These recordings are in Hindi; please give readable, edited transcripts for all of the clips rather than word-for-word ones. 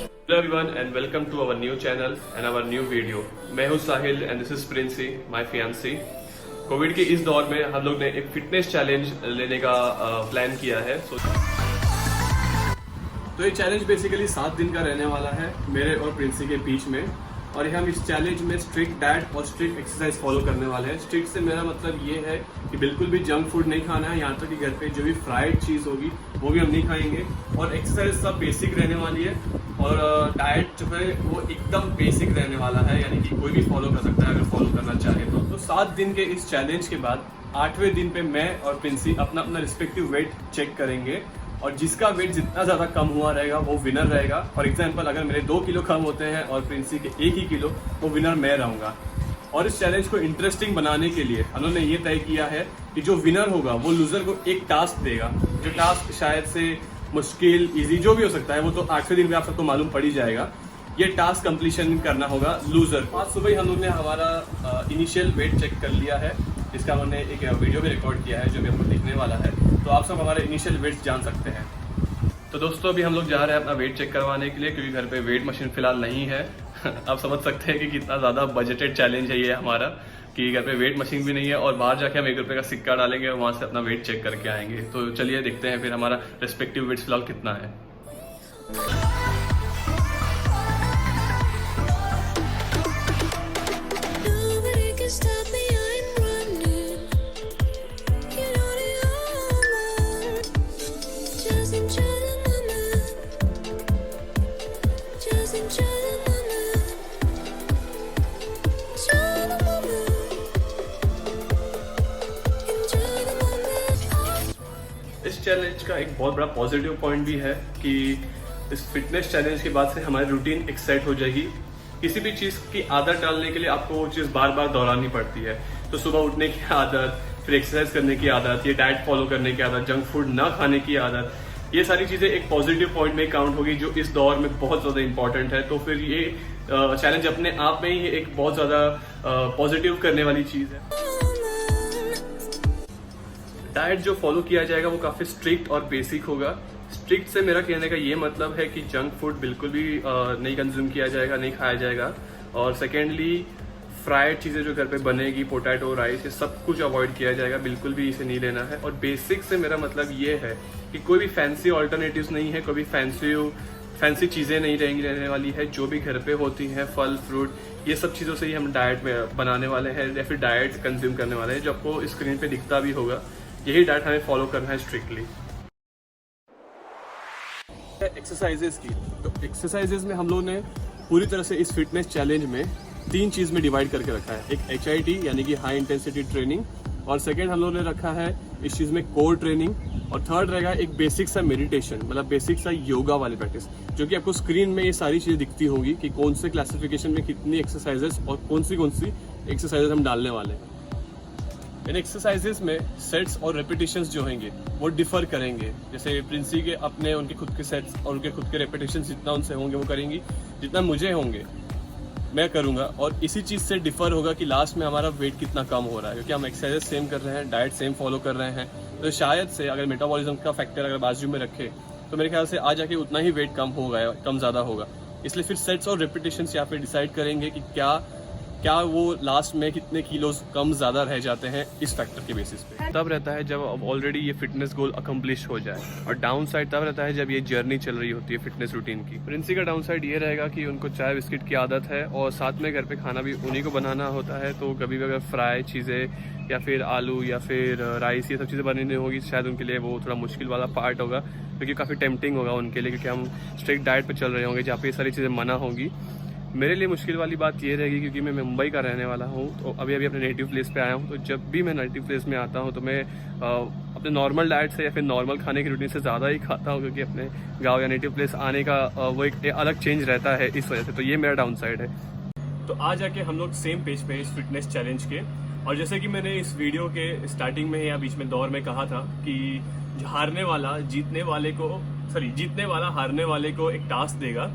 Hello everyone and welcome to our new channel and our new video. मैं हूं Sahil and this is Princy, my fiancee. COVID के इस दौर में हम लोग ने एक फिटनेस चैलेंज लेने का प्लान किया है। तो ये चैलेंज बेसिकली 7 दिन का रहने वाला है मेरे और प्रिंसी के बीच में, और हम इस चैलेंज में स्ट्रिक्ट डाइट और स्ट्रिक्ट एक्सरसाइज फॉलो करने वाले हैं। स्ट्रिक्ट से मेरा मतलब ये है कि बिल्कुल भी जंक फूड नहीं खाना है, यहाँ तक कि घर पे जो भी फ्राइड चीज़ होगी वो भी हम नहीं खाएंगे। और एक्सरसाइज सब बेसिक रहने वाली है, और डाइट जो है वो एकदम बेसिक रहने वाला है, यानी कि कोई भी फॉलो कर सकता है अगर फॉलो करना चाहे तो 7 दिन के इस चैलेंज के बाद 8वें दिन पे मैं और प्रिंसी अपना अपना रिस्पेक्टिव वेट चेक करेंगे, और जिसका वेट जितना ज्यादा कम हुआ रहेगा वो विनर रहेगा। फॉर एग्जाम्पल, अगर मेरे 2 किलो कम होते हैं और प्रिंसी के 1 ही किलो, तो विनर मैं रहूंगा। और इस चैलेंज को इंटरेस्टिंग बनाने के लिए हम लोगों ने ये तय किया है कि जो विनर होगा वो लूजर को एक टास्क देगा, जो टास्क शायद से मुश्किल, इजी, जो भी हो सकता है, वो तो 8वें दिन में आप सबको मालूम पड़ ही जाएगा। ये टास्क कंप्लीशन करना होगा लूजर। आज सुबह ही हम लोग ने हमारा इनिशियल वेट चेक कर लिया है, जिसका हमने एक वीडियो भी रिकॉर्ड किया है जो भी हमको दिखने वाला है, तो आप सब हमारे इनिशियल वेट्स जान सकते हैं। तो दोस्तों, अभी हम लोग जा रहे हैं अपना वेट चेक करवाने के लिए, क्योंकि घर पे वेट मशीन फिलहाल नहीं है। आप समझ सकते हैं कि कितना ज़्यादा बजटेड चैलेंज है ये हमारा, कि घर पे वेट मशीन भी नहीं है और बाहर जाके हम 1 रुपये का सिक्का डालेंगे और वहाँ से अपना वेट चेक करके आएंगे। तो चलिए देखते हैं फिर हमारा रेस्पेक्टिव वेट्स फिलहाल कितना है। इस चैलेंज का एक बहुत बड़ा पॉजिटिव पॉइंट भी है कि इस फिटनेस चैलेंज के बाद से हमारी रूटीन एक सेट हो जाएगी। किसी भी चीज़ की आदत डालने के लिए आपको वो चीज़ बार बार दोहरानी पड़ती है। तो सुबह उठने की आदत, फिर एक्सरसाइज करने की आदत, ये डाइट फॉलो करने की आदत, जंक फूड ना खाने की आदत, ये सारी चीज़ें एक पॉजिटिव पॉइंट में काउंट होगी, जो इस दौर में बहुत ज़्यादा इंपॉर्टेंट है। तो फिर ये चैलेंज अपने आप में ही एक बहुत ज़्यादा पॉजिटिव करने वाली चीज़ है। डाइट जो फॉलो किया जाएगा वो काफ़ी स्ट्रिक्ट और बेसिक होगा। स्ट्रिक्ट से मेरा कहने का ये मतलब है कि जंक फूड बिल्कुल भी नहीं कंज्यूम किया जाएगा, नहीं खाया जाएगा। और सेकेंडली, फ्राइड चीज़ें जो घर पे बनेगी, पोटैटो, राइस, ये सब कुछ अवॉइड किया जाएगा, बिल्कुल भी इसे नहीं लेना है। और बेसिक से मेरा मतलब ये है कि कोई भी फैंसी ऑल्टरनेटिव्स नहीं है, कोई भी फैंसी चीज़ें नहीं रहने वाली है। जो भी घर पे होती हैं, फल, फ्रूट, ये सब चीज़ों से ही हम डाइट में बनाने वाले हैं या फिर डाइट कंज्यूम करने वाले हैं, जो आपको स्क्रीन पे दिखता भी होगा। यही डाइट हमें फॉलो करना है स्ट्रिक्टली। एक्सरसाइजेस की, तो एक्सरसाइजेस में हम लोग ने पूरी तरह से इस फिटनेस चैलेंज में 3 चीज़ में डिवाइड करके रखा है। एक HIIT यानी कि हाई इंटेंसिटी ट्रेनिंग, और सेकेंड हम लोग ने रखा है इस चीज़ में कोर ट्रेनिंग, और थर्ड रहेगा एक बेसिक सा मेडिटेशन, मतलब बेसिक सा योगा वाली प्रैक्टिस, जो कि आपको स्क्रीन में ये सारी चीज़ें दिखती होगी कि कौन से क्लासिफिकेशन में कितनी एक्सरसाइजेस और कौन सी एक्सरसाइजेस हम डालने वाले हैं। इन एक्सरसाइजेस में सेट्स और रेपिटेशंस जो होंगे वो डिफर करेंगे। जैसे प्रिंसी के अपने उनके खुद के सेट्स और उनके खुद के रेपिटेशंस जितना उनसे होंगे वो करेंगी, जितना मुझे होंगे मैं करूंगा। और इसी चीज़ से डिफर होगा कि लास्ट में हमारा वेट कितना कम हो रहा है, क्योंकि हम एक्सरसाइज सेम कर रहे हैं, डाइट सेम फॉलो कर रहे हैं। तो शायद से अगर मेटाबॉलिज्म का फैक्टर अगर बाजू में रखे तो मेरे ख्याल से आ जाके उतना ही वेट कम होगा, कम ज़्यादा होगा। इसलिए फिर सेट्स और रेपिटेशंस यहाँ पे डिसाइड करेंगे कि क्या वो लास्ट में कितने किलोज कम ज़्यादा रह जाते हैं, इस फैक्टर के बेसिस पे। तब रहता है जब ऑलरेडी ये फिटनेस गोल अकम्प्लिश हो जाए, और डाउन साइड तब रहता है जब ये जर्नी चल रही होती है फिटनेस रूटीन की। प्रिंसी का डाउन साइड ये रहेगा कि उनको चाय बिस्किट की आदत है, और साथ में घर पे खाना भी उन्हीं को बनाना होता है। तो कभी भी अगर फ्राई चीज़ें या फिर आलू या फिर राइस, ये सब चीज़ें बनानी होगी, शायद उनके लिए वो थोड़ा मुश्किल वाला पार्ट होगा, क्योंकि काफ़ी टेम्पटिंग होगा उनके लिए, क्योंकि हम स्ट्रिक्ट डाइट पर चल रहे होंगे जहाँ पे ये सारी चीज़ें मना होंगी। मेरे लिए मुश्किल वाली बात ये रहेगी, क्योंकि मैं मुंबई का रहने वाला हूँ, तो अभी अपने नेटिव प्लेस पे आया हूँ। तो जब भी मैं नेटिव प्लेस में आता हूँ तो मैं अपने नॉर्मल डाइट से या फिर नॉर्मल खाने की रूटीन से ज़्यादा ही खाता हूँ, क्योंकि अपने गांव या नेटिव प्लेस आने का वो एक अलग चेंज रहता है, इस वजह से। तो ये मेरा डाउन साइड है। तो आज जाके हम लोग सेम पेज पे इस फिटनेस चैलेंज के, और जैसे कि मैंने इस वीडियो के स्टार्टिंग में या बीच में दौर में कहा था कि जीतने वाला हारने वाले को एक टास्क देगा।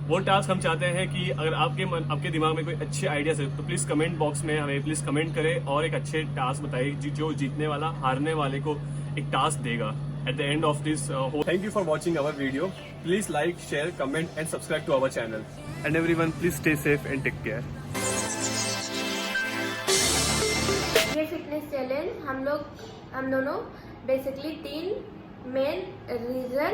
वो टास्क हम चाहते हैं कि अगर आपके दिमाग में कोई अच्छे आइडियाज है तो प्लीज कमेंट बॉक्स में हमें प्लीज कमेंट करें और एक अच्छे टास्क बताइए जो जीतने वाला हारने वाले को एक टास्क देगा। at the end of this whole. Thank you for watching our video. Please like, share, comment and subscribe to our channel. And everyone, please stay safe and take care. ये फिटनेस चैलेंज हम दोनों बेसिकली 3 मेन रीजन